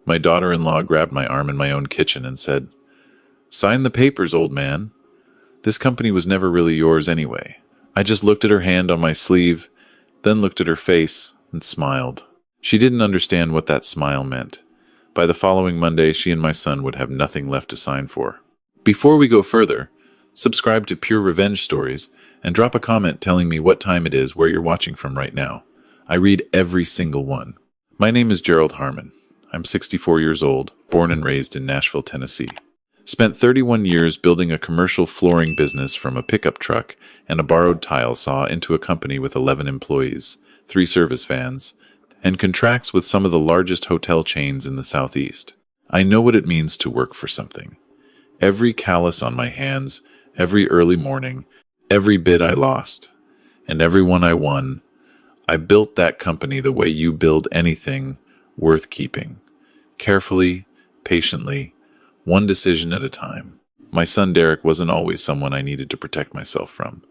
My daughter-in-law grabbed my arm in my own kitchen and said, "Sign the papers, old man. This company was never really yours anyway." I just looked at her hand on my sleeve, then looked at her face and smiled. She didn't understand what that smile meant. By the following Monday, she and my son would have nothing left to sign for. Before we go further, subscribe to Pure Revenge Stories and drop a comment telling me what time it is where you're watching from right now. I read every single one. My name is Gerald Harmon. I'm 64 years old, born and raised in Nashville, Tennessee. Spent 31 years building a commercial flooring business from a pickup truck and a borrowed tile saw into a company with 11 employees, 3 service vans, and contracts with some of the largest hotel chains in the Southeast. I know what it means to work for something. Every callus on my hands, every early morning, every bid I lost, and every one I won, I built that company the way you build anything worth keeping. Carefully, patiently, one decision at a time. My son Derek wasn't always someone I needed to protect myself from.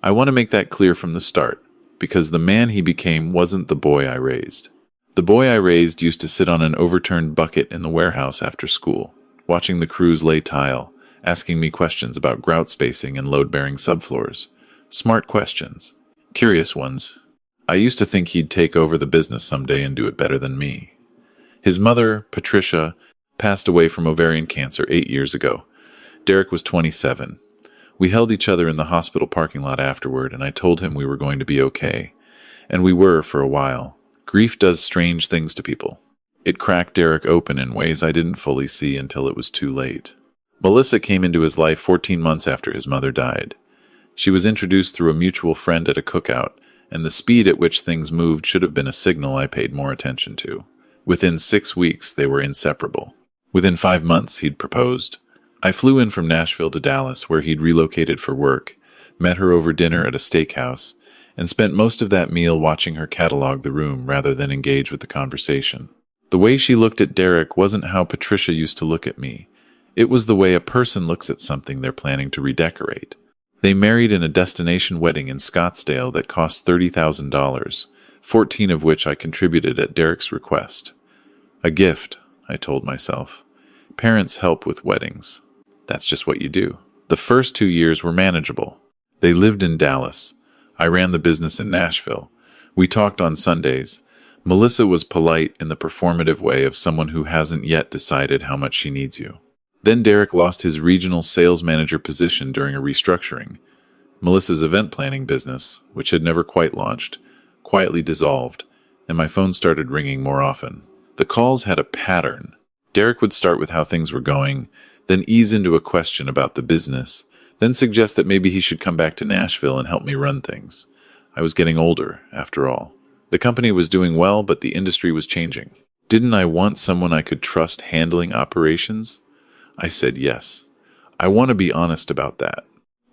I want to make that clear from the start, because the man he became wasn't the boy I raised. The boy I raised used to sit on an overturned bucket in the warehouse after school, watching the crews lay tile, asking me questions about grout spacing and load-bearing subfloors. Smart questions. Curious ones. I used to think he'd take over the business someday and do it better than me. His mother, Patricia, passed away from ovarian cancer 8 years ago. Derek was 27. We held each other in the hospital parking lot afterward, and I told him we were going to be okay. And we were for a while. Grief does strange things to people. It cracked Derek open in ways I didn't fully see until it was too late. Melissa came into his life 14 months after his mother died. She was introduced through a mutual friend at a cookout, and the speed at which things moved should have been a signal I paid more attention to. Within 6 weeks, they were inseparable. Within 5 months, he'd proposed. I flew in from Nashville to Dallas, where he'd relocated for work, met her over dinner at a steakhouse, and spent most of that meal watching her catalog the room rather than engage with the conversation. The way she looked at Derek wasn't how Patricia used to look at me. It was the way a person looks at something they're planning to redecorate. They married in a destination wedding in Scottsdale that cost $30,000, 14 of which I contributed at Derek's request. A gift, I told myself. Parents help with weddings. That's just what you do. The first 2 years were manageable. They lived in Dallas. I ran the business in Nashville. We talked on Sundays. Melissa was polite in the performative way of someone who hasn't yet decided how much she needs you. Then Derek lost his regional sales manager position during a restructuring. Melissa's event planning business, which had never quite launched, quietly dissolved, and my phone started ringing more often. The calls had a pattern. Derek would start with how things were going, then ease into a question about the business, then suggest that maybe he should come back to Nashville and help me run things. I was getting older, after all. The company was doing well, but the industry was changing. Didn't I want someone I could trust handling operations? I said yes. I want to be honest about that.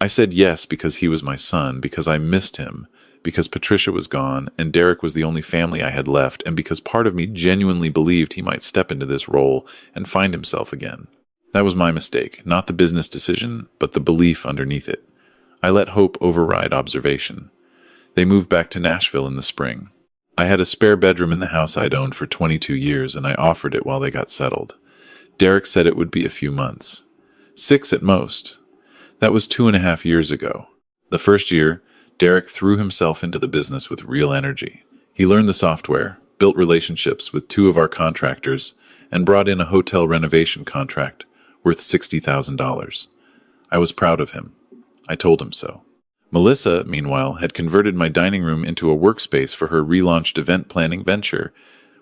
I said yes because he was my son, because I missed him, because Patricia was gone, and Derek was the only family I had left, and because part of me genuinely believed he might step into this role and find himself again. That was my mistake, not the business decision, but the belief underneath it. I let hope override observation. They moved back to Nashville in the spring. I had a spare bedroom in the house I'd owned for 22 years, and I offered it while they got settled. Derek said it would be a few months. 6 at most. That was 2.5 years ago. The first year, Derek threw himself into the business with real energy. He learned the software, built relationships with 2 of our contractors, and brought in a hotel renovation contract worth $60,000. I was proud of him. I told him so. Melissa, meanwhile, had converted my dining room into a workspace for her relaunched event planning venture,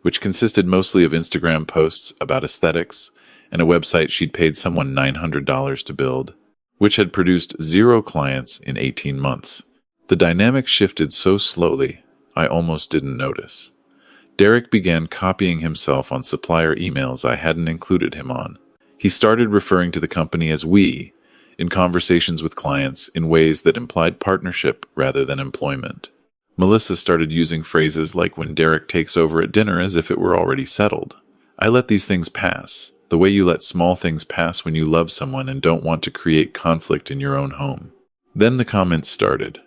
which consisted mostly of Instagram posts about aesthetics and a website she'd paid someone $900 to build, which had produced 0 clients in 18 months. The dynamic shifted so slowly, I almost didn't notice. Derek began copying himself on supplier emails I hadn't included him on. He started referring to the company as we in conversations with clients in ways that implied partnership rather than employment. Melissa started using phrases like when Derek takes over at dinner as if it were already settled. I let these things pass, the way you let small things pass when you love someone and don't want to create conflict in your own home. Then the comments started.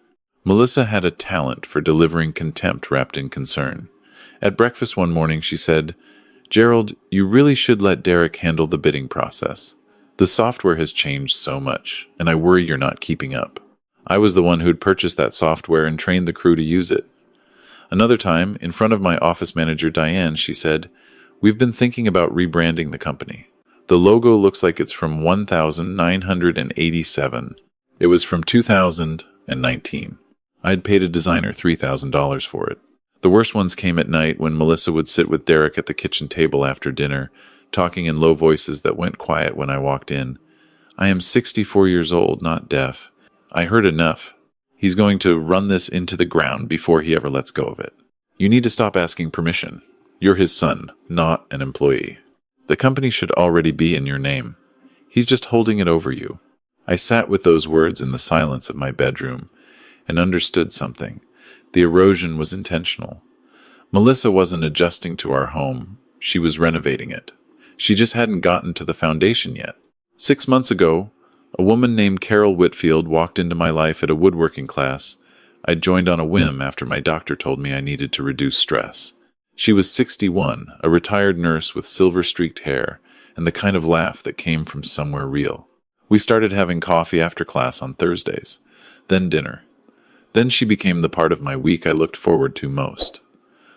Melissa had a talent for delivering contempt wrapped in concern. At breakfast one morning, she said, Gerald, you really should let Derek handle the bidding process. The software has changed so much, and I worry you're not keeping up. I was the one who'd purchased that software and trained the crew to use it. Another time, in front of my office manager Diane, she said, "We've been thinking about rebranding the company. The logo looks like it's from 1987. It was from 2019. I'd paid a designer $3,000 for it." The worst ones came at night when Melissa would sit with Derek at the kitchen table after dinner, talking in low voices that went quiet when I walked in. "I am 64 years old, not deaf. I heard enough. He's going to run this into the ground before he ever lets go of it. You need to stop asking permission. You're his son, not an employee. The company should already be in your name. He's just holding it over you." I sat with those words in the silence of my bedroom and understood something. The erosion was intentional. Melissa wasn't adjusting to our home. She was renovating it. She just hadn't gotten to the foundation yet. 6 months ago, a woman named Carol Whitfield walked into my life at a woodworking class I'd joined on a whim after my doctor told me I needed to reduce stress. She was 61, a retired nurse with silver-streaked hair, and the kind of laugh that came from somewhere real. We started having coffee after class on Thursdays, then dinner. Then she became the part of my week I looked forward to most.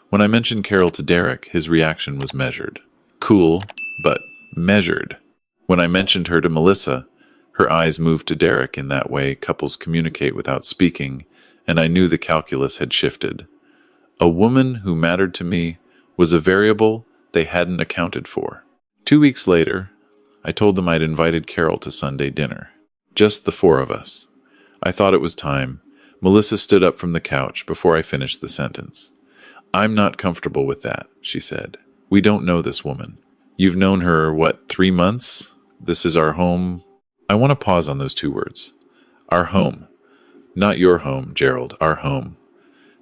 When I mentioned Carol to Derek, his reaction was measured. Cool, but measured. When I mentioned her to Melissa, her eyes moved to Derek in that way couples communicate without speaking, and I knew the calculus had shifted. A woman who mattered to me was a variable they hadn't accounted for. 2 weeks later, I told them I'd invited Carol to Sunday dinner. Just the four of us. I thought it was time. Melissa stood up from the couch before I finished the sentence. "I'm not comfortable with that," she said. "We don't know this woman. You've known her, 3 months? This is our home." I want to pause on those 2 words. Our home. Not your home, Gerald, our home.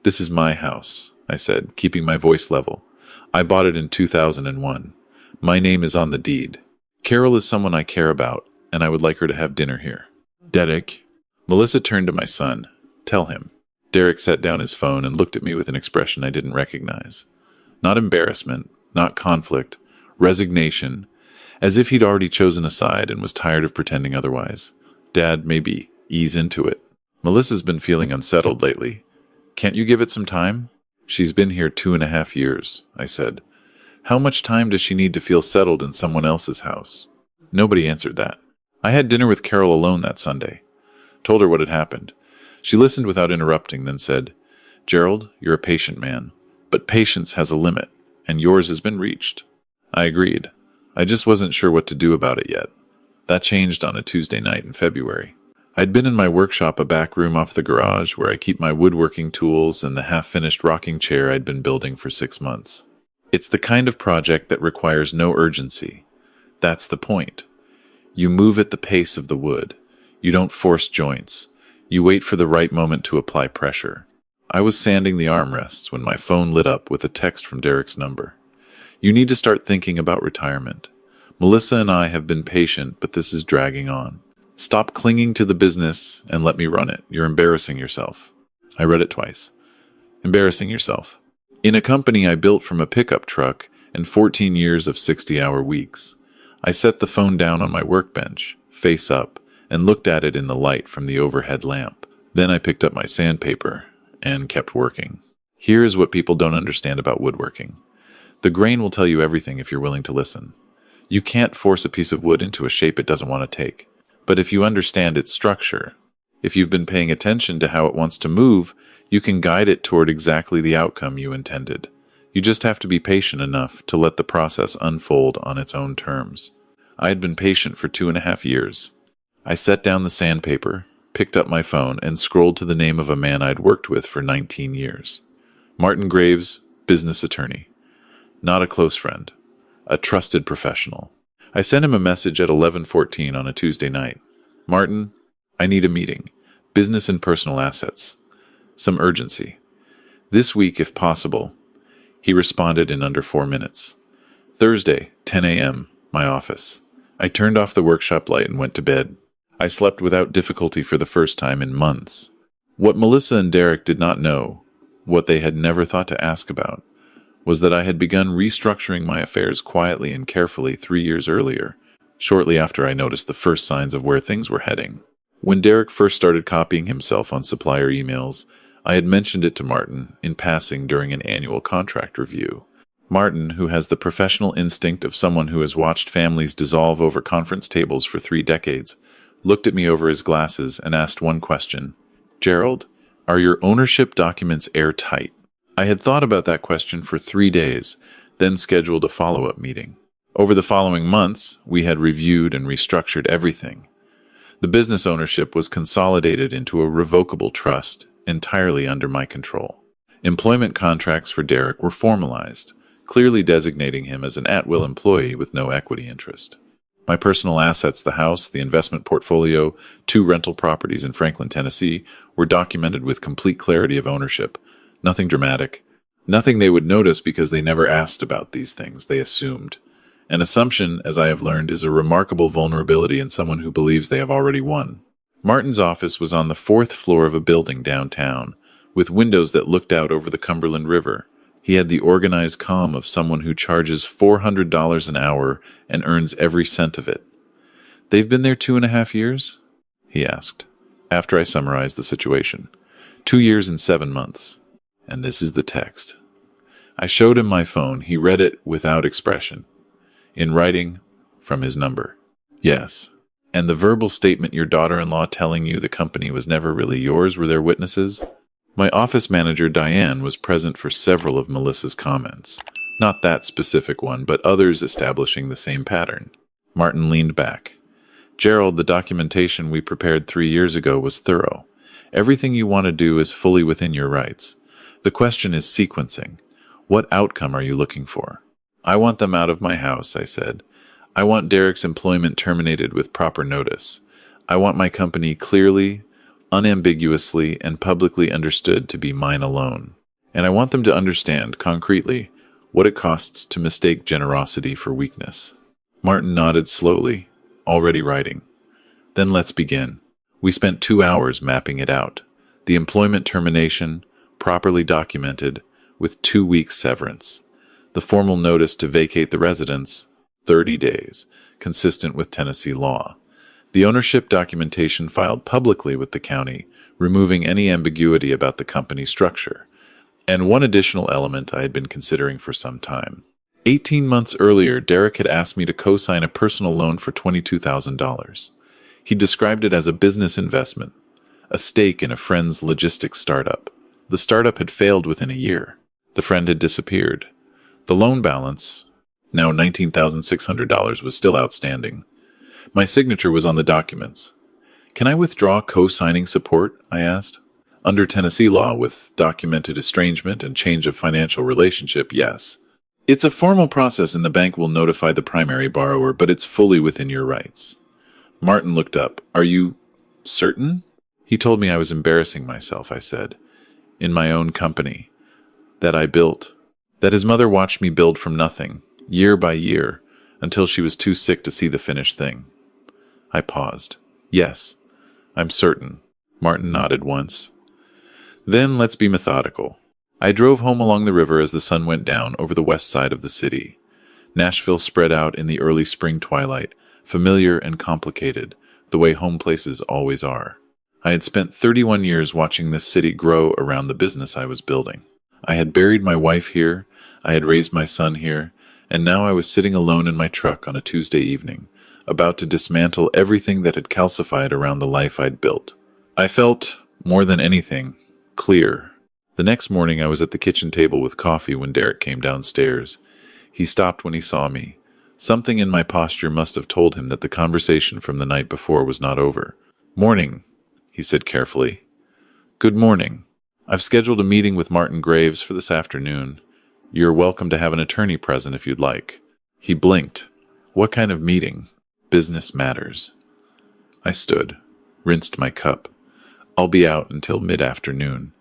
"This is my house," I said, keeping my voice level. "I bought it in 2001. My name is on the deed. Carol is someone I care about, and I would like her to have dinner here." "Derek." Melissa turned to my son. "Tell him." Derek set down his phone and looked at me with an expression I didn't recognize. Not embarrassment, not conflict, resignation, as if he'd already chosen a side and was tired of pretending otherwise. "Dad, maybe ease into it. Melissa's been feeling unsettled lately. Can't you give it some time?" "She's been here 2.5 years, I said. "How much time does she need to feel settled in someone else's house?" Nobody answered that. I had dinner with Carol alone that Sunday. Told her what had happened. She listened without interrupting, then said, "Gerald, you're a patient man, but patience has a limit, and yours has been reached." I agreed. I just wasn't sure what to do about it yet. That changed on a Tuesday night in February. I'd been in my workshop, a back room off the garage, where I keep my woodworking tools and the half-finished rocking chair I'd been building for 6 months. It's the kind of project that requires no urgency. That's the point. You move at the pace of the wood. You don't force joints. You wait for the right moment to apply pressure. I was sanding the armrests when my phone lit up with a text from Derek's number. "You need to start thinking about retirement. Melissa and I have been patient, but this is dragging on. Stop clinging to the business and let me run it. You're embarrassing yourself." I read it twice. Embarrassing yourself. In a company I built from a pickup truck and 14 years of 60-hour weeks. I set the phone down on my workbench, face up, and looked at it in the light from the overhead lamp. Then I picked up my sandpaper and kept working. Here is what people don't understand about woodworking. The grain will tell you everything if you're willing to listen. You can't force a piece of wood into a shape it doesn't want to take. But if you understand its structure, if you've been paying attention to how it wants to move, you can guide it toward exactly the outcome you intended. You just have to be patient enough to let the process unfold on its own terms. I had been patient for 2.5 years. I set down the sandpaper, picked up my phone, and scrolled to the name of a man I'd worked with for 19 years. Martin Graves, business attorney. Not a close friend. A trusted professional. I sent him a message at 11:14 on a Tuesday night. "Martin, I need a meeting. Business and personal assets. Some urgency. This week, if possible." He responded in under 4 minutes. Thursday, 10 a.m., my office. I turned off the workshop light and went to bed. I slept without difficulty for the first time in months. What Melissa and Derek did not know, what they had never thought to ask about, was that I had begun restructuring my affairs quietly and carefully 3 years earlier, shortly after I noticed the first signs of where things were heading. When Derek first started copying himself on supplier emails, I had mentioned it to Martin in passing during an annual contract review. Martin, who has the professional instinct of someone who has watched families dissolve over conference tables for 3 decades, looked at me over his glasses and asked one question. "Gerald, are your ownership documents airtight?" I had thought about that question for 3 days, then scheduled a follow-up meeting. Over the following months, we had reviewed and restructured everything. The business ownership was consolidated into a revocable trust, entirely under my control. Employment contracts for Derek were formalized, clearly designating him as an at-will employee with no equity interest. My personal assets, the house, the investment portfolio, 2 rental properties in Franklin, Tennessee, were documented with complete clarity of ownership. Nothing dramatic. Nothing they would notice because they never asked about these things, they assumed. An assumption, as I have learned, is a remarkable vulnerability in someone who believes they have already won. Martin's office was on the 4th floor of a building downtown, with windows that looked out over the Cumberland River. He had the organized calm of someone who charges $400 an hour and earns every cent of it. "They've been there 2.5 years?" he asked, after I summarized the situation. 2 years and 7 months. And this is the text. I showed him my phone. He read it without expression. In writing, from his number. "Yes. And the verbal statement your daughter-in-law telling you the company was never really yours, were there witnesses?" My office manager, Diane, was present for several of Melissa's comments. Not that specific one, but others establishing the same pattern. Martin leaned back. "Gerald, the documentation we prepared 3 years ago was thorough. Everything you want to do is fully within your rights. The question is sequencing. What outcome are you looking for?" "I want them out of my house," I said. "I want Derek's employment terminated with proper notice. I want my company clearly, unambiguously, and publicly understood to be mine alone. And I want them to understand, concretely, what it costs to mistake generosity for weakness." Martin nodded slowly, already writing. "Then let's begin." We spent 2 hours mapping it out. The employment termination, properly documented, with 2 weeks severance. The formal notice to vacate the residence, 30 days, consistent with Tennessee law. The ownership documentation filed publicly with the county, removing any ambiguity about the company structure. And one additional element I had been considering for some time. 18 months earlier, Derek had asked me to co-sign a personal loan for $22,000. He described it as a business investment, a stake in a friend's logistics startup. The startup had failed within a year. The friend had disappeared. The loan balance, now $19,600, was still outstanding. My signature was on the documents. "Can I withdraw co-signing support?" I asked. "Under Tennessee law, with documented estrangement and change of financial relationship, yes. It's a formal process and the bank will notify the primary borrower, but it's fully within your rights." Martin looked up. "Are you certain?" He told me I was embarrassing myself, I said. "In my own company. That I built. That his mother watched me build from nothing, year by year, until she was too sick to see the finished thing." I paused. "Yes, I'm certain." Martin nodded once. "Then let's be methodical." I drove home along the river as the sun went down over the west side of the city. Nashville spread out in the early spring twilight, familiar and complicated, the way home places always are. I had spent 31 years watching this city grow around the business I was building. I had buried my wife here, I had raised my son here, and now I was sitting alone in my truck on a Tuesday evening, about to dismantle everything that had calcified around the life I'd built. I felt, more than anything, clear. The next morning I was at the kitchen table with coffee when Derek came downstairs. He stopped when he saw me. Something in my posture must have told him that the conversation from the night before was not over. "Morning," he said carefully. "Good morning. I've scheduled a meeting with Martin Graves for this afternoon. You're welcome to have an attorney present if you'd like." He blinked. "What kind of meeting?" "Business matters." I stood, rinsed my cup. "I'll be out until mid-afternoon.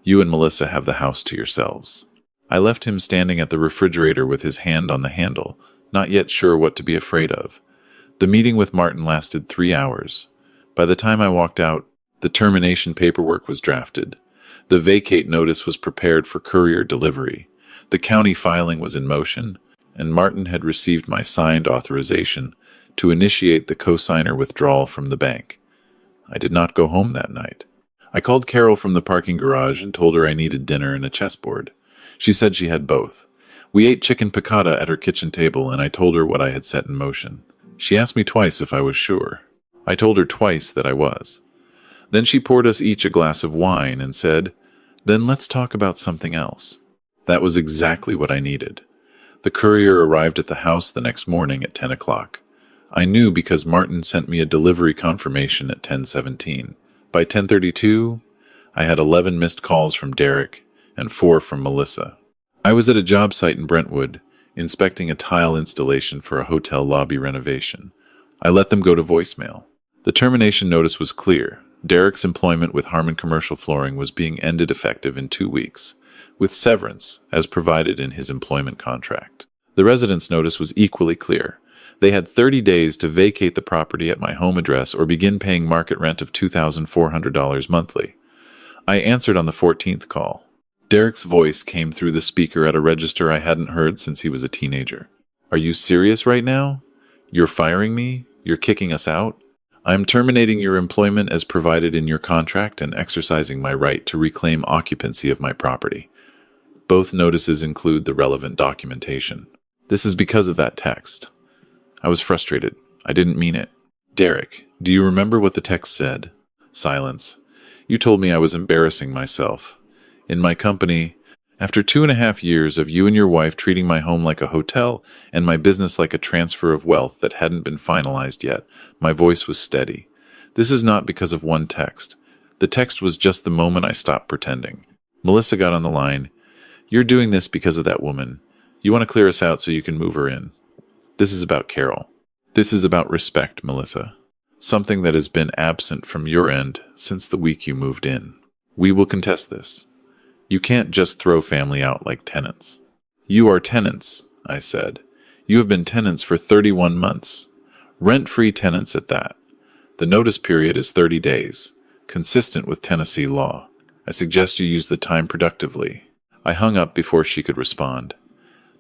You and Melissa have the house to yourselves." I left him standing at the refrigerator with his hand on the handle, not yet sure what to be afraid of. The meeting with Martin lasted 3 hours. By the time I walked out, the termination paperwork was drafted. The vacate notice was prepared for courier delivery. The county filing was in motion, and Martin had received my signed authorization to initiate the cosigner withdrawal from the bank. I did not go home that night. I called Carol from the parking garage and told her I needed dinner and a chessboard. She said she had both. We ate chicken piccata at her kitchen table, and I told her what I had set in motion. She asked me twice if I was sure. I told her twice that I was. Then she poured us each a glass of wine and said, "Then let's talk about something else." That was exactly what I needed. The courier arrived at the house the next morning at 10 o'clock. I knew because Martin sent me a delivery confirmation at 10:17. By 10:32, I had 11 missed calls from Derek and 4 from Melissa. I was at a job site in Brentwood, inspecting a tile installation for a hotel lobby renovation. I let them go to voicemail. The termination notice was clear. Derek's employment with Harmon Commercial Flooring was being ended effective in 2 weeks, with severance as provided in his employment contract. The residence notice was equally clear. They had 30 days to vacate the property at my home address or begin paying market rent of $2,400 monthly. I answered on the 14th call. Derek's voice came through the speaker at a register I hadn't heard since he was a teenager. "Are you serious right now? You're firing me? You're kicking us out? I'm terminating your employment as provided in your contract and exercising my right to reclaim occupancy of my property. Both notices include the relevant documentation. This is because of that text." I was frustrated. I didn't mean it. "Derek, do you remember what the text said?" Silence. "You told me I was embarrassing myself. In my company, after 2.5 years of you and your wife treating my home like a hotel and my business like a transfer of wealth that hadn't been finalized yet," my voice was steady. "This is not because of one text. The text was just the moment I stopped pretending." Melissa got on the line. "You're doing this because of that woman. You want to clear us out so you can move her in. This is about Carol. This is about respect, Melissa. Something that has been absent from your end since the week you moved in. We will contest this. You can't just throw family out like tenants." "You are tenants," I said. "You have been tenants for 31 months. Rent-free tenants at that. The notice period is 30 days, consistent with Tennessee law. I suggest you use the time productively." I hung up before she could respond.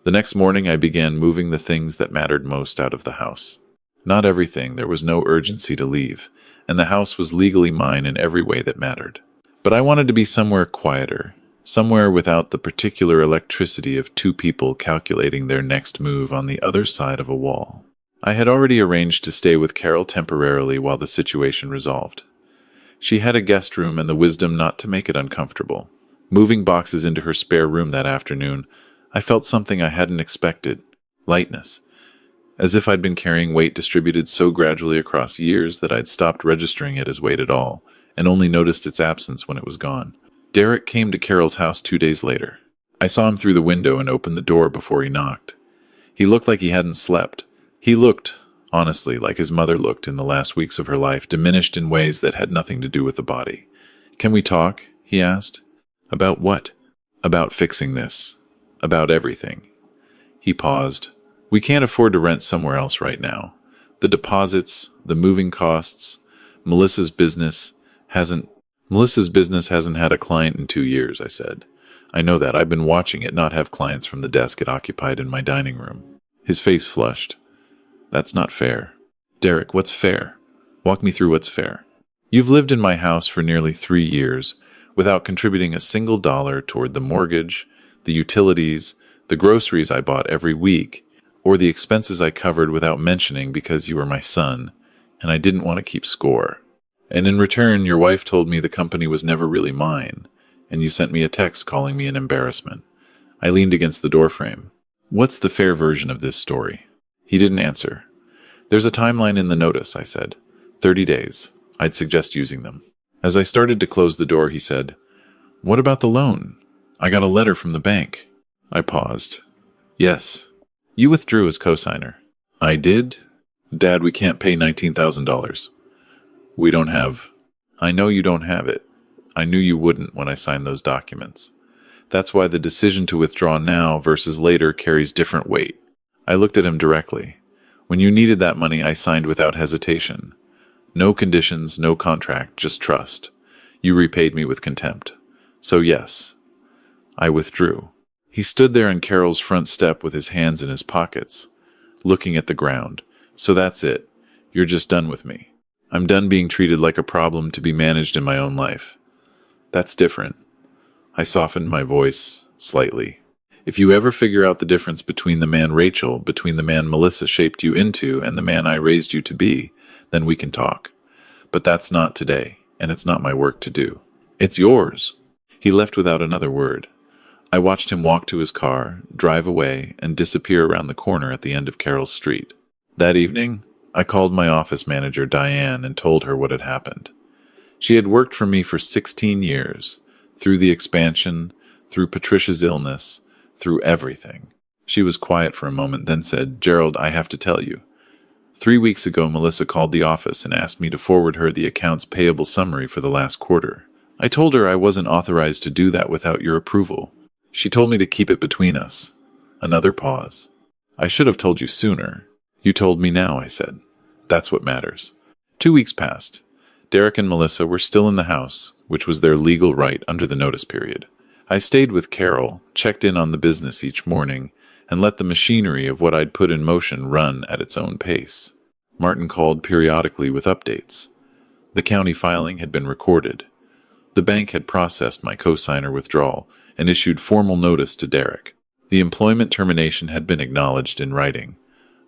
The next morning I began moving the things that mattered most out of the house. Not everything, there was no urgency to leave, and the house was legally mine in every way that mattered. But I wanted to be somewhere quieter, somewhere without the particular electricity of 2 people calculating their next move on the other side of a wall. I had already arranged to stay with Carol temporarily while the situation resolved. She had a guest room and the wisdom not to make it uncomfortable. Moving boxes into her spare room that afternoon, I felt something I hadn't expected. Lightness. As if I'd been carrying weight distributed so gradually across years that I'd stopped registering it as weight at all, and only noticed its absence when it was gone. Derek came to Carol's house 2 days later. I saw him through the window and opened the door before he knocked. He looked like he hadn't slept. He looked, honestly, like his mother looked in the last weeks of her life, diminished in ways that had nothing to do with the body. "Can we talk?" he asked. "About what?" "About fixing this. About everything." He paused. "We can't afford to rent somewhere else right now. The deposits, the moving costs, Melissa's business hasn't had a client in 2 years," I said. "I know that. I've been watching it not have clients from the desk it occupied in my dining room." His face flushed. "That's not fair." "Derek, what's fair? Walk me through what's fair." "You've lived in my house for nearly 3 years without contributing a single dollar toward the mortgage, the utilities, the groceries I bought every week, or the expenses I covered without mentioning because you were my son, and I didn't want to keep score. And in return, your wife told me the company was never really mine, and you sent me a text calling me an embarrassment." I leaned against the doorframe. "What's the fair version of this story?" He didn't answer. "There's a timeline in the notice," I said. 30 days. I'd suggest using them. As I started to close the door, he said, "What about the loan? I got a letter from the bank." I paused. "Yes. You withdrew as cosigner." "I did? Dad, we can't pay $19,000. We don't have." "I know you don't have it. I knew you wouldn't when I signed those documents. That's why the decision to withdraw now versus later carries different weight." I looked at him directly. "When you needed that money, I signed without hesitation. No conditions, no contract, just trust. You repaid me with contempt. So yes, I withdrew." He stood there on Carol's front step with his hands in his pockets, looking at the ground. So that's it. You're just done with me. I'm done being treated like a problem to be managed in my own life. That's different. I softened my voice slightly. If you ever figure out the difference between the man Rachel, between the man Melissa shaped you into, and the man I raised you to be, then we can talk. But that's not today, and it's not my work to do. It's yours. He left without another word. I watched him walk to his car, drive away, and disappear around the corner at the end of Carroll's Street. That evening, I called my office manager, Diane, and told her what had happened. She had worked for me for 16 years, through the expansion, through Patricia's illness, through everything. She was quiet for a moment, then said, "Gerald, I have to tell you. 3 weeks ago, Melissa called the office and asked me to forward her the accounts payable summary for the last quarter. I told her I wasn't authorized to do that without your approval. She told me to keep it between us." Another pause. "I should have told you sooner." "You told me now," I said. "That's what matters." 2 weeks passed. Derek and Melissa were still in the house, which was their legal right under the notice period. I stayed with Carol, checked in on the business each morning, and let the machinery of what I'd put in motion run at its own pace. Martin called periodically with updates. The county filing had been recorded. The bank had processed my cosigner withdrawal and issued formal notice to Derek. The employment termination had been acknowledged in writing.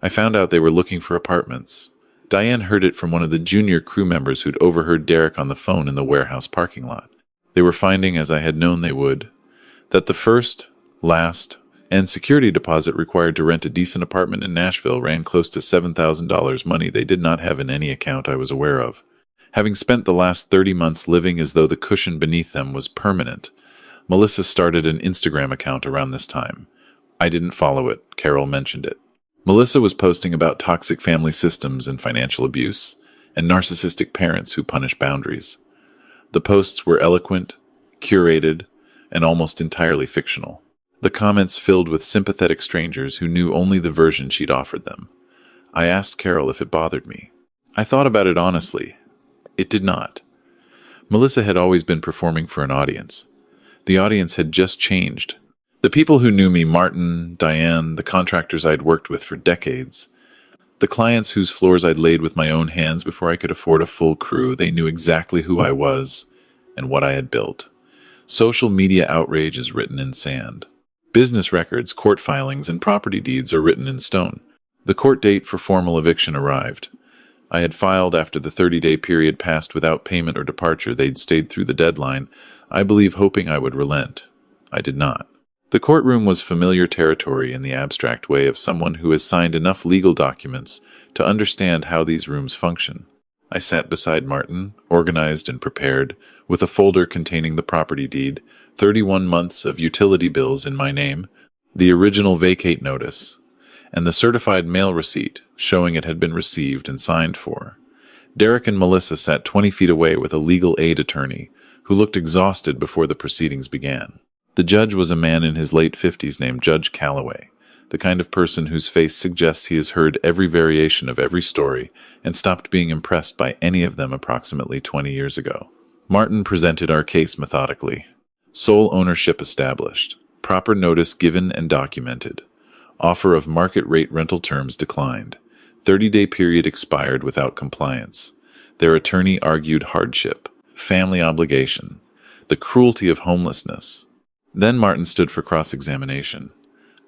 I found out they were looking for apartments. Diane heard it from one of the junior crew members who'd overheard Derek on the phone in the warehouse parking lot. They were finding, as I had known they would, that the first, last, and security deposit required to rent a decent apartment in Nashville ran close to $7,000, money they did not have in any account I was aware of. Having spent the last 30 months living as though the cushion beneath them was permanent, Melissa started an Instagram account around this time. I didn't follow it. Carol mentioned it. Melissa was posting about toxic family systems and financial abuse, and narcissistic parents who punish boundaries. The posts were eloquent, curated, and almost entirely fictional. The comments filled with sympathetic strangers who knew only the version she'd offered them. I asked Carol if it bothered me. I thought about it honestly. It did not. Melissa had always been performing for an audience. The audience had just changed. The people who knew me, Martin, Diane, the contractors I'd worked with for decades, the clients whose floors I'd laid with my own hands before I could afford a full crew, they knew exactly who I was and what I had built. Social media outrage is written in sand. Business records, court filings, and property deeds are written in stone. The court date for formal eviction arrived. I had filed after the 30-day period passed without payment or departure. They'd stayed through the deadline, I believe hoping I would relent. I did not. The courtroom was familiar territory in the abstract way of someone who has signed enough legal documents to understand how these rooms function. I sat beside Martin, organized and prepared, with a folder containing the property deed, 31 months of utility bills in my name, the original vacate notice, and the certified mail receipt showing it had been received and signed for. Derek and Melissa sat 20 feet away with a legal aid attorney who looked exhausted before the proceedings began. The judge was a man in his late 50s named Judge Calloway, the kind of person whose face suggests he has heard every variation of every story and stopped being impressed by any of them approximately 20 years ago. Martin presented our case methodically. Sole ownership established. Proper notice given and documented. Offer of market rate rental terms declined. 30-day period expired without compliance. Their attorney argued hardship, family obligation, the cruelty of homelessness. Then Martin stood for cross-examination.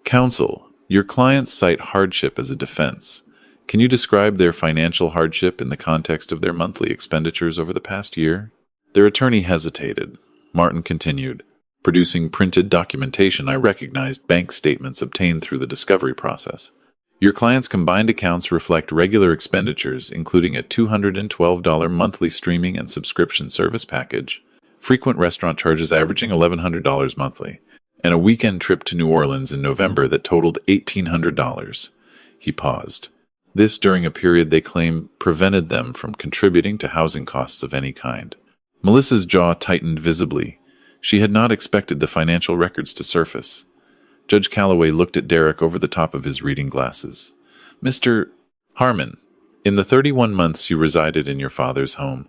Counsel, your clients cite hardship as a defense. Can you describe their financial hardship in the context of their monthly expenditures over the past year? Their attorney hesitated. Martin continued. Producing printed documentation, I recognized bank statements obtained through the discovery process. Your client's combined accounts reflect regular expenditures, including a $212 monthly streaming and subscription service package, frequent restaurant charges averaging $1,100 monthly, and a weekend trip to New Orleans in November that totaled $1,800. He paused. This during a period they claim prevented them from contributing to housing costs of any kind. Melissa's jaw tightened visibly. She had not expected the financial records to surface. Judge Calloway looked at Derek over the top of his reading glasses. Mr. Harmon, in the 31 months you resided in your father's home,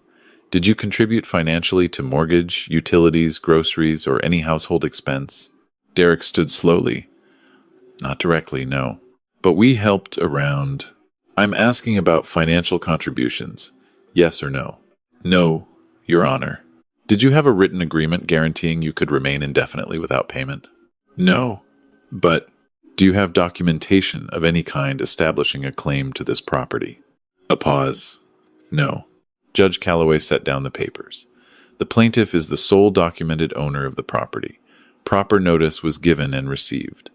did you contribute financially to mortgage, utilities, groceries, or any household expense? Derek stood slowly. Not directly, no. But we helped around. I'm asking about financial contributions. Yes or no? No, Your Honor. Did you have a written agreement guaranteeing you could remain indefinitely without payment? No. But do you have documentation of any kind establishing a claim to this property? A pause. No. Judge Calloway set down the papers. The plaintiff is the sole documented owner of the property. Proper notice was given and received.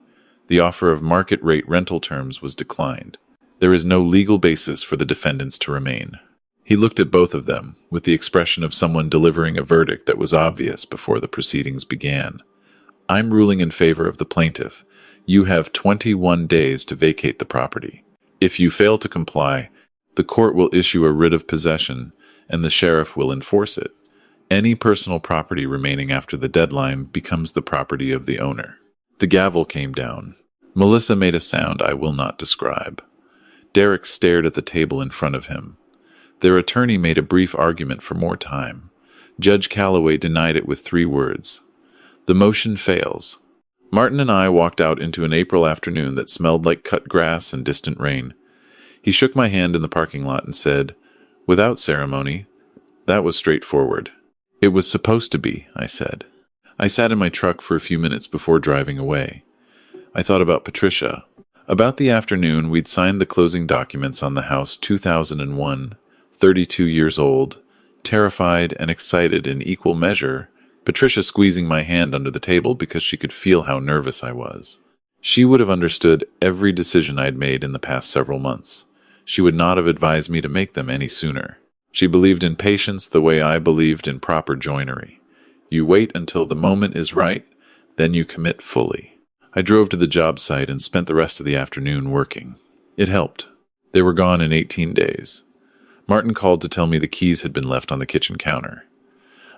The offer of market rate rental terms was declined. There is no legal basis for the defendants to remain. He looked at both of them with the expression of someone delivering a verdict that was obvious before the proceedings began. I'm ruling in favor of the plaintiff. You have 21 days to vacate the property. If you fail to comply, the court will issue a writ of possession and the sheriff will enforce it. Any personal property remaining after the deadline becomes the property of the owner. The gavel came down. Melissa made a sound I will not describe. Derek stared at the table in front of him. Their attorney made a brief argument for more time. Judge Calloway denied it with 3 words. The motion fails. Martin and I walked out into an April afternoon that smelled like cut grass and distant rain. He shook my hand in the parking lot and said, without ceremony, that was straightforward. It was supposed to be, I said. I sat in my truck for a few minutes before driving away. I thought about Patricia. About the afternoon, we'd signed the closing documents on the house 2001, 32 years old, terrified and excited in equal measure, Patricia squeezing my hand under the table because she could feel how nervous I was. She would have understood every decision I'd made in the past several months. She would not have advised me to make them any sooner. She believed in patience the way I believed in proper joinery. You wait until the moment is right, then you commit fully. I drove to the job site and spent the rest of the afternoon working. It helped. They were gone in 18 days. Martin called to tell me the keys had been left on the kitchen counter.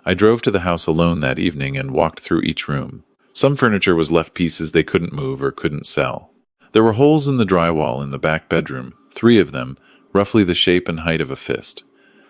I drove to the house alone that evening and walked through each room. Some furniture was left pieces they couldn't move or couldn't sell. There were holes in the drywall in the back bedroom, 3 of them, roughly the shape and height of a fist.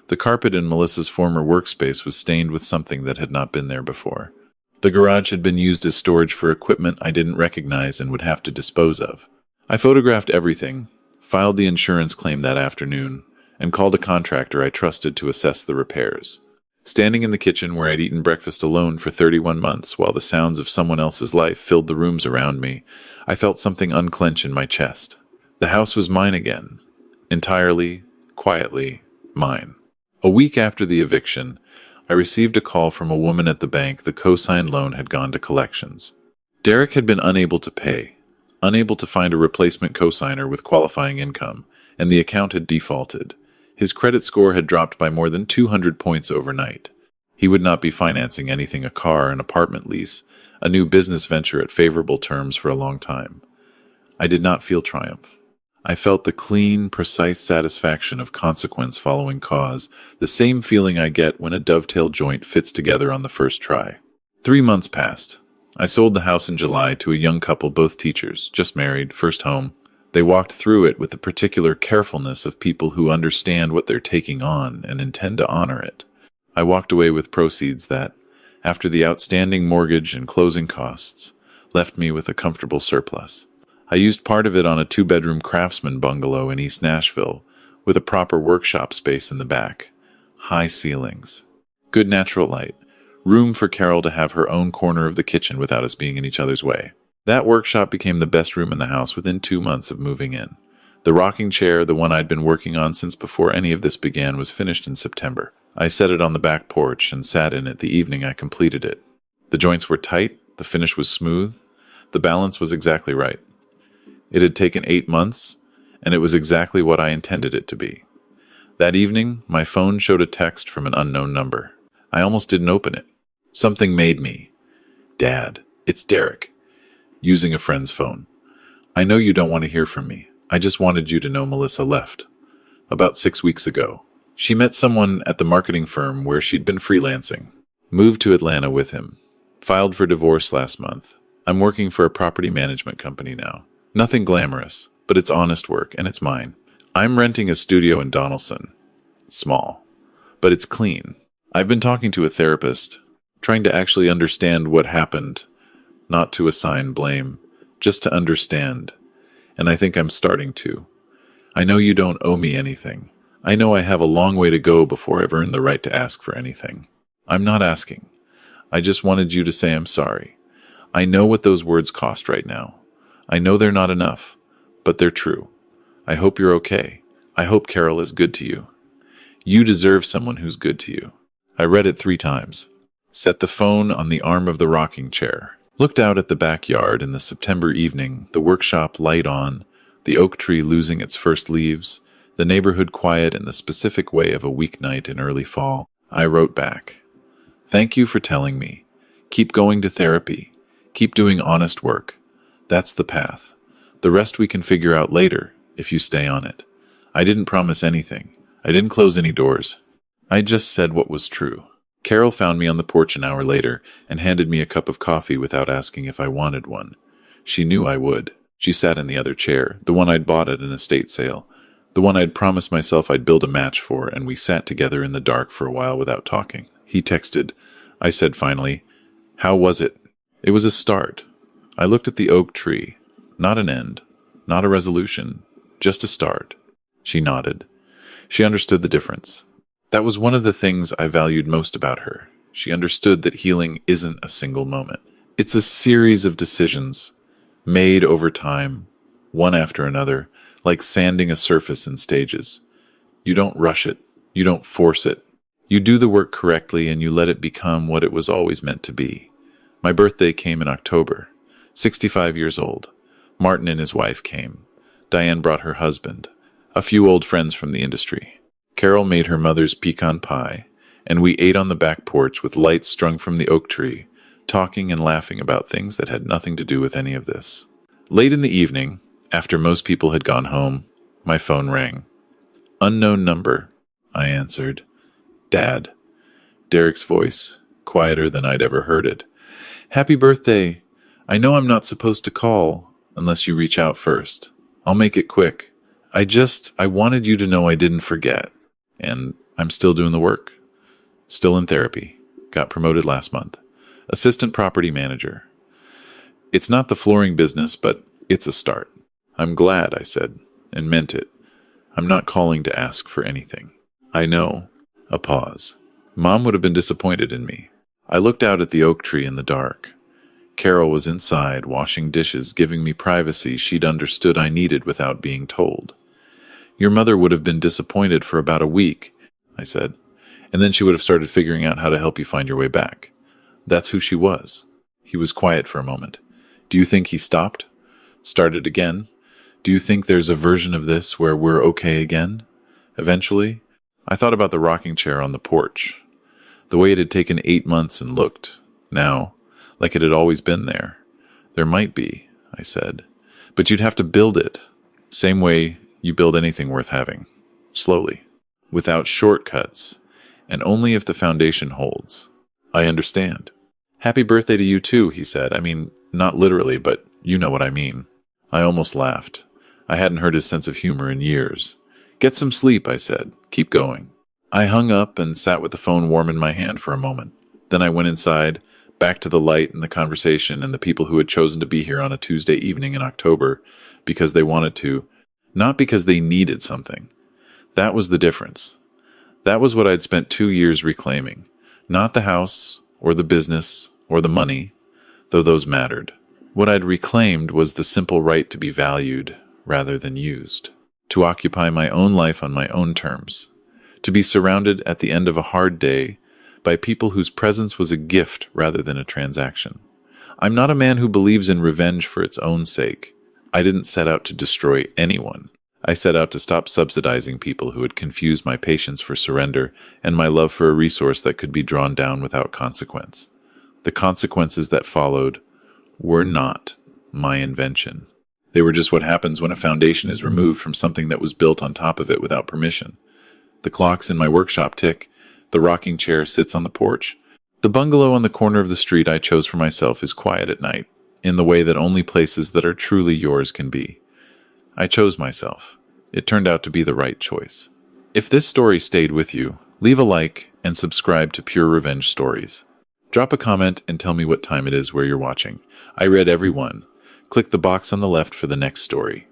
The carpet in Melissa's former workspace was stained with something that had not been there before. The garage had been used as storage for equipment I didn't recognize and would have to dispose of. I photographed everything, filed the insurance claim that afternoon, and called a contractor I trusted to assess the repairs. Standing in the kitchen where I'd eaten breakfast alone for 31 months while the sounds of someone else's life filled the rooms around me, I felt something unclench in my chest. The house was mine again. Entirely, quietly, mine. A week after the eviction, I received a call from a woman at the bank the co-signed loan had gone to collections. Derek had been unable to pay, unable to find a replacement co-signer with qualifying income, and the account had defaulted. His credit score had dropped by more than 200 points overnight. He would not be financing anything a car, an apartment lease, a new business venture at favorable terms for a long time. I did not feel triumph. I felt the clean, precise satisfaction of consequence following cause, the same feeling I get when a dovetail joint fits together on the first try. 3 months passed. I sold the house in July to a young couple, both teachers, just married, first home. They walked through it with the particular carefulness of people who understand what they're taking on and intend to honor it. I walked away with proceeds that, after the outstanding mortgage and closing costs, left me with a comfortable surplus. I used part of it on a 2-bedroom craftsman bungalow in East Nashville, with a proper workshop space in the back. High ceilings. Good natural light. Room for Carol to have her own corner of the kitchen without us being in each other's way. That workshop became the best room in the house within 2 months of moving in. The rocking chair, the one I'd been working on since before any of this began, was finished in September. I set it on the back porch and sat in it the evening I completed it. The joints were tight, the finish was smooth, the balance was exactly right. It had taken 8 months, and it was exactly what I intended it to be. That evening, my phone showed a text from an unknown number. I almost didn't open it. Something made me. Dad, it's Derek. Using a friend's phone. I know you don't want to hear from me. I just wanted you to know Melissa left. About 6 weeks ago. She met someone at the marketing firm where she'd been freelancing. Moved to Atlanta with him. Filed for divorce last month. I'm working for a property management company now. Nothing glamorous, but it's honest work, and it's mine. I'm renting a studio in Donaldson. Small. But it's clean. I've been talking to a therapist, trying to actually understand what happened. not to assign blame, just to understand. And I think I'm starting to. I know you don't owe me anything. I know I have a long way to go before I've earned the right to ask for anything. I'm not asking. I just wanted you to say I'm sorry. I know what those words cost right now. I know they're not enough, but they're true. I hope you're okay. I hope Carol is good to you. You deserve someone who's good to you. I read it 3 times. Set the phone on the arm of the rocking chair. Looked out at the backyard in the September evening, the workshop light on, the oak tree losing its first leaves, the neighborhood quiet in the specific way of a weeknight in early fall. I wrote back. Thank you for telling me. Keep going to therapy. Keep doing honest work. That's the path. The rest we can figure out later, if you stay on it. I didn't promise anything. I didn't close any doors. I just said what was true. Carol found me on the porch an hour later and handed me a cup of coffee without asking if I wanted one. She knew I would. She sat in the other chair, the one I'd bought at an estate sale, the one I'd promised myself I'd build a match for, and we sat together in the dark for a while without talking. He texted. I said finally, "How was it?" It was a start. I looked at the oak tree. Not an end. Not a resolution. Just a start. She nodded. She understood the difference. That was one of the things I valued most about her. She understood that healing isn't a single moment. It's a series of decisions, made over time, one after another, like sanding a surface in stages. You don't rush it. You don't force it. You do the work correctly and you let it become what it was always meant to be. My birthday came in October. 65 years old. Martin and his wife came. Diane brought her husband. A few old friends from the industry. Carol made her mother's pecan pie, and we ate on the back porch with lights strung from the oak tree, talking and laughing about things that had nothing to do with any of this. Late in the evening, after most people had gone home, my phone rang. Unknown number, I answered. Dad. Derek's voice, quieter than I'd ever heard it. Happy birthday. I know I'm not supposed to call unless you reach out first. I'll make it quick. I wanted you to know I didn't forget. And I'm still doing the work. Still in therapy. Got promoted last month. Assistant property manager. It's not the flooring business, but it's a start. I'm glad, I said, and meant it. I'm not calling to ask for anything. I know. A pause. Mom would have been disappointed in me. I looked out at the oak tree in the dark. Carol was inside, washing dishes, giving me privacy she'd understood I needed without being told. Your mother would have been disappointed for about a week, I said, and then she would have started figuring out how to help you find your way back. That's who she was. He was quiet for a moment. Do you think he stopped? Started again? Do you think there's a version of this where we're okay again? Eventually? I thought about the rocking chair on the porch. The way it had taken 8 months and looked, now, like it had always been there. There might be, I said. But you'd have to build it. Same way you build anything worth having. Slowly. Without shortcuts. And only if the foundation holds. I understand. Happy birthday to you too, he said. I mean, not literally, but you know what I mean. I almost laughed. I hadn't heard his sense of humor in years. Get some sleep, I said. Keep going. I hung up and sat with the phone warm in my hand for a moment. Then I went inside, back to the light and the conversation and the people who had chosen to be here on a Tuesday evening in October because they wanted to, not because they needed something. That was the difference. That was what I'd spent 2 years reclaiming. Not the house, or the business, or the money, though those mattered. What I'd reclaimed was the simple right to be valued rather than used. To occupy my own life on my own terms. To be surrounded at the end of a hard day by people whose presence was a gift rather than a transaction. I'm not a man who believes in revenge for its own sake. I didn't set out to destroy anyone. I set out to stop subsidizing people who had confused my patience for surrender and my love for a resource that could be drawn down without consequence. The consequences that followed were not my invention. They were just what happens when a foundation is removed from something that was built on top of it without permission. The clocks in my workshop tick. The rocking chair sits on the porch. The bungalow on the corner of the street I chose for myself is quiet at night, in the way that only places that are truly yours can be. I chose myself. It turned out to be the right choice. If this story stayed with you, leave a like and subscribe to Pure Revenge Stories. Drop a comment and tell me what time it is where you're watching. I read every one. Click the box on the left for the next story.